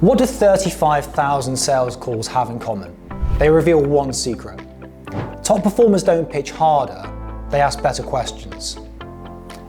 What do 35,000 sales calls have in common? They reveal one secret. Top performers don't pitch harder, they ask better questions.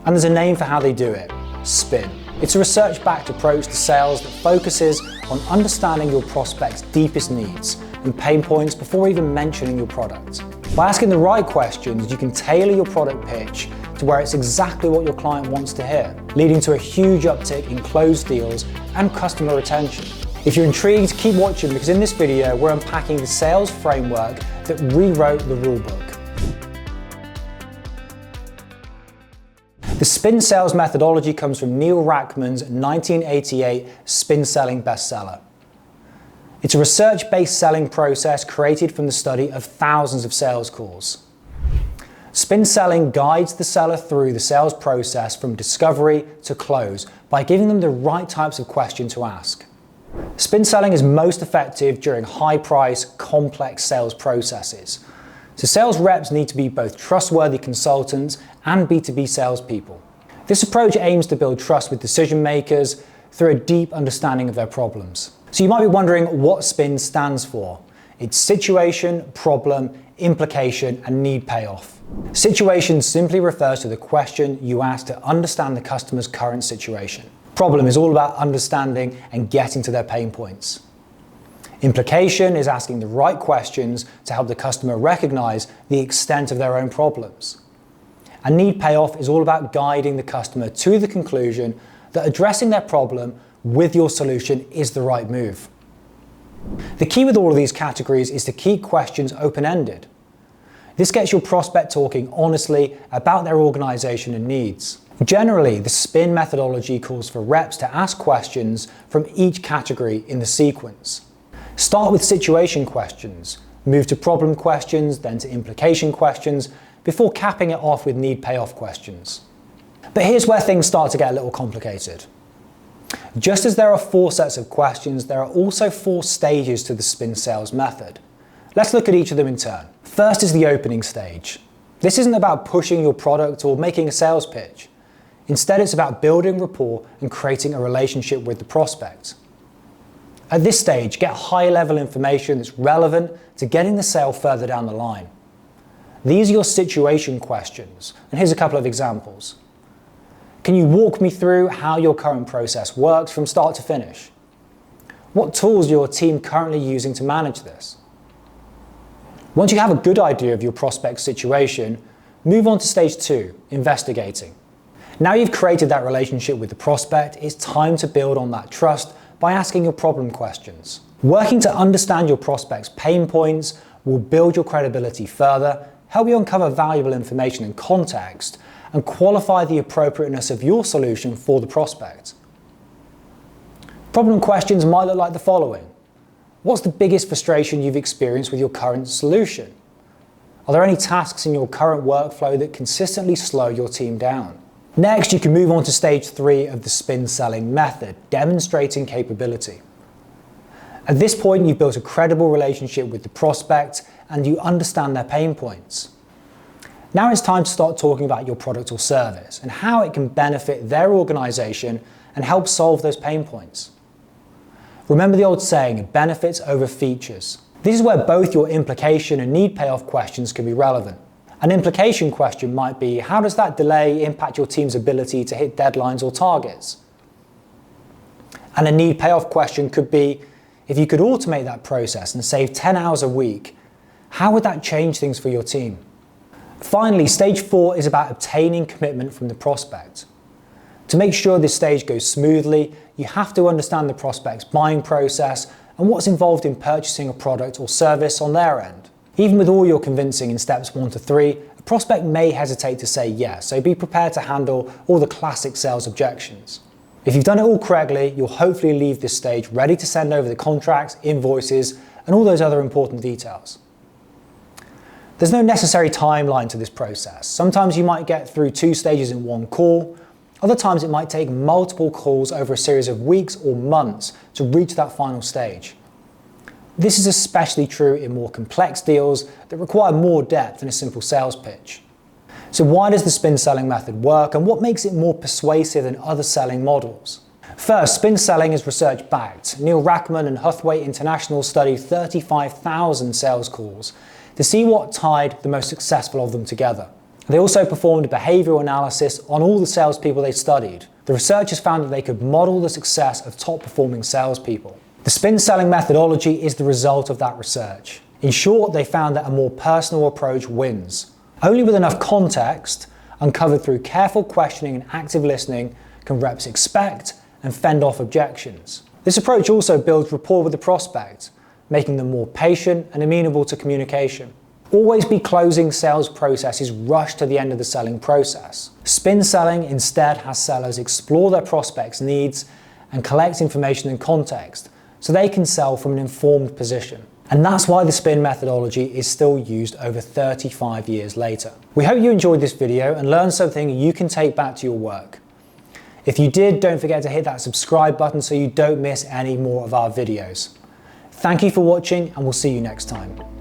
And there's a name for how they do it: spin. It's a research-backed approach to sales that focuses on understanding your prospect's deepest needs and pain points before even mentioning your product. By asking the right questions, you can tailor your product pitch to where it's exactly what your client wants to hear, leading to a huge uptick in closed deals and customer retention. If you're intrigued, keep watching, because in this video we're unpacking the sales framework that rewrote the rulebook. The spin sales methodology comes from Neil Rackman's 1988 spin selling bestseller. It's a research-based selling process created from the study of thousands of sales calls. Spin selling guides the seller through the sales process from discovery to close by giving them the right types of questions to ask. Spin selling is most effective during high-price, complex sales processes. So sales reps need to be both trustworthy consultants and B2B salespeople. This approach aims to build trust with decision makers through a deep understanding of their problems. So you might be wondering what SPIN stands for. It's situation, problem, implication, and need-payoff. Situation simply refers to the question you ask to understand the customer's current situation. Problem is all about understanding and getting to their pain points. Implication is asking the right questions to help the customer recognize the extent of their own problems. And need-payoff is all about guiding the customer to the conclusion that addressing their problem with your solution is the right move. The key with all of these categories is to keep questions open-ended. This gets your prospect talking honestly about their organization and needs. Generally, the SPIN methodology calls for reps to ask questions from each category in the sequence. Start with situation questions, move to problem questions, then to implication questions, before capping it off with need-payoff questions. But here's where things start to get a little complicated. Just as there are 4 sets of questions, there are also 4 stages to the SPIN sales method. Let's look at each of them in turn. First is the opening stage. This isn't about pushing your product or making a sales pitch. Instead, it's about building rapport and creating a relationship with the prospect. At this stage, get high-level information that's relevant to getting the sale further down the line. These are your situation questions, and here's a couple of examples. Can you walk me through how your current process works from start to finish? What tools is your team currently using to manage this? Once you have a good idea of your prospect's situation, move on to stage 2, investigating. Now you've created that relationship with the prospect, it's time to build on that trust by asking your problem questions. Working to understand your prospect's pain points will build your credibility further, help you uncover valuable information and context, and qualify the appropriateness of your solution for the prospect. Problem questions might look like the following. What's the biggest frustration you've experienced with your current solution? Are there any tasks in your current workflow that consistently slow your team down? Next, you can move on to stage 3 of the SPIN selling method, demonstrating capability. At this point, you've built a credible relationship with the prospect and you understand their pain points. Now it's time to start talking about your product or service and how it can benefit their organization and help solve those pain points. Remember the old saying, benefits over features. This is where both your implication and need-payoff questions can be relevant. An implication question might be, how does that delay impact your team's ability to hit deadlines or targets? And a need-payoff question could be, if you could automate that process and save 10 hours a week, how would that change things for your team? Finally, stage 4 is about obtaining commitment from the prospect. To make sure this stage goes smoothly, you have to understand the prospect's buying process and what's involved in purchasing a product or service on their end. Even with all your convincing in steps 1 to 3, a prospect may hesitate to say yes, so be prepared to handle all the classic sales objections. If you've done it all correctly, you'll hopefully leave this stage ready to send over the contracts, invoices, and all those other important details. There's no necessary timeline to this process. Sometimes you might get through 2 stages in one call. Other times it might take multiple calls over a series of weeks or months to reach that final stage. This is especially true in more complex deals that require more depth than a simple sales pitch. So why does the SPIN selling method work, and what makes it more persuasive than other selling models? First, spin selling is research-backed. Neil Rackham and Huthwaite International studied 35,000 sales calls to see what tied the most successful of them together. They also performed behavioral analysis on all the salespeople they studied. The researchers found that they could model the success of top-performing salespeople. The spin selling methodology is the result of that research. In short, they found that a more personal approach wins. Only with enough context, uncovered through careful questioning and active listening, can reps expect and fend off objections. This approach also builds rapport with the prospect, making them more patient and amenable to communication. Always be closing sales processes rushed to the end of the selling process. Spin selling instead has sellers explore their prospects' needs and collect information and context so they can sell from an informed position. And that's why the spin methodology is still used over 35 years later. We hope you enjoyed this video and learned something you can take back to your work. If you did, don't forget to hit that subscribe button so you don't miss any more of our videos. Thank you for watching, and we'll see you next time.